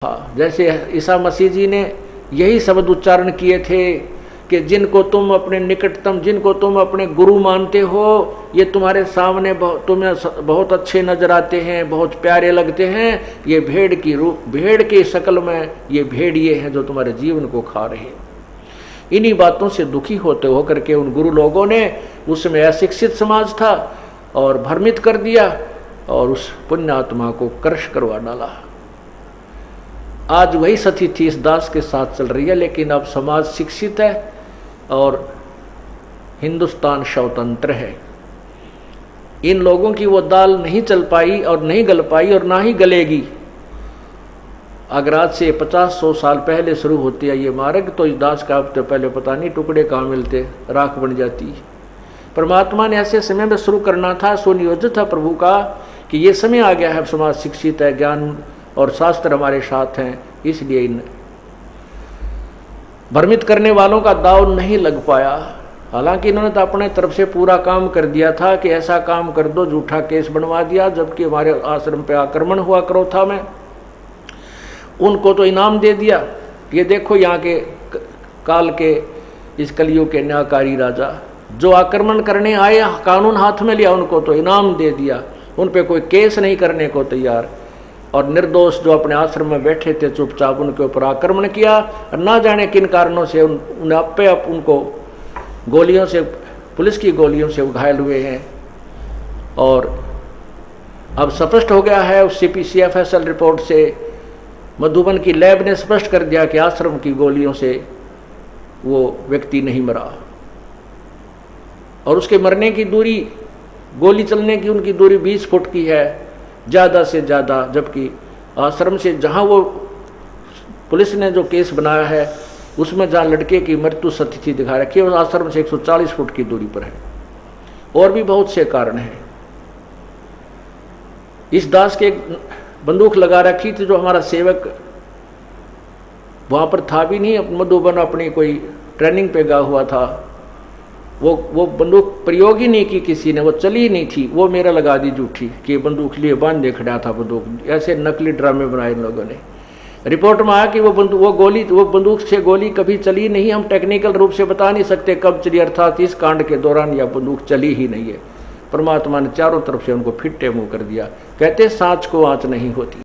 हाँ, जैसे ईसा मसीह जी ने यही शब्द उच्चारण किए थे कि जिनको तुम अपने निकटतम, जिनको तुम अपने गुरु मानते हो, ये तुम्हारे सामने तुम्हें बहुत अच्छे नजर आते हैं, बहुत प्यारे लगते हैं। ये भेड़ की शक्ल में ये भेड़िए हैं जो तुम्हारे जीवन को खा रहे हैं। इन्हीं बातों से दुखी होते होकर के उन गुरु लोगों ने उसमें अशिक्षित समाज था और भ्रमित कर दिया और उस पुण्य आत्मा को क्रश करवा डाला। आज वही स्थिति इस दास के साथ चल रही है, लेकिन अब समाज शिक्षित है और हिंदुस्तान स्वतंत्र है। इन लोगों की वो दाल नहीं चल पाई और नहीं गल पाई और ना ही गलेगी। अगर आज से 50-100 साल पहले शुरू होती है ये मार्ग, तो इस दास का अब तो पहले पता नहीं टुकड़े कहाँ मिलते, राख बन जाती। परमात्मा ने ऐसे समय में शुरू करना था, सुनियोजित था प्रभु का कि ये समय आ गया है, समाज शिक्षित है, ज्ञान और शास्त्र हमारे साथ हैं, इसलिए इन भ्रमित करने वालों का दाव नहीं लग पाया। हालांकि इन्होंने तो अपने तरफ से पूरा काम कर दिया था कि ऐसा काम कर दो, झूठा केस बनवा दिया, जबकि हमारे आश्रम पे आक्रमण हुआ क्रोथा में, उनको तो इनाम दे दिया। ये देखो यहाँ के काल के इस कलयुग के न्यायकारी राजा जो आक्रमण करने आए, कानून हाथ में लिया, उनको तो इनाम दे दिया, उन पे कोई केस नहीं करने को तैयार। और निर्दोष जो अपने आश्रम में बैठे थे चुपचाप उनके ऊपर आक्रमण किया और ना जाने किन कारणों से उनको गोलियों से, पुलिस की गोलियों से घायल हुए हैं। और अब स्पष्ट हो गया है उस CPCFSL रिपोर्ट से, मधुबन की लैब ने स्पष्ट कर दिया कि आश्रम की गोलियों से वो व्यक्ति नहीं मरा और उसके मरने की दूरी, गोली चलने की उनकी दूरी 20 फुट की है ज़्यादा से ज़्यादा, जबकि आश्रम से जहाँ वो पुलिस ने जो केस बनाया है उसमें जहाँ लड़के की मृत्यु स्थिति दिखा रखी है उस आश्रम से 140 फुट की दूरी पर है। और भी बहुत से कारण हैं। इस दास के एक बंदूक लगा रखी थी जो हमारा सेवक वहाँ पर था भी नहीं, मधुबन अपनी कोई ट्रेनिंग पे गया हुआ था, वो बंदूक प्रयोग ही नहीं की किसी ने, वो चली ही नहीं थी, वो मेरा लगा दी झूठी कि बंदूक लिए बांध खड़ा था बंदूक। ऐसे नकली ड्रामे बनाए इन लोगों ने। रिपोर्ट में आया कि वो बंदूक से गोली कभी चली नहीं। हम टेक्निकल रूप से बता नहीं सकते कब चली, अर्थात इस कांड के दौरान या बंदूक चली ही नहीं है। परमात्मा ने चारों तरफ से उनको फिट्टे मुंह कर दिया। कहते सांच को आंच नहीं होती।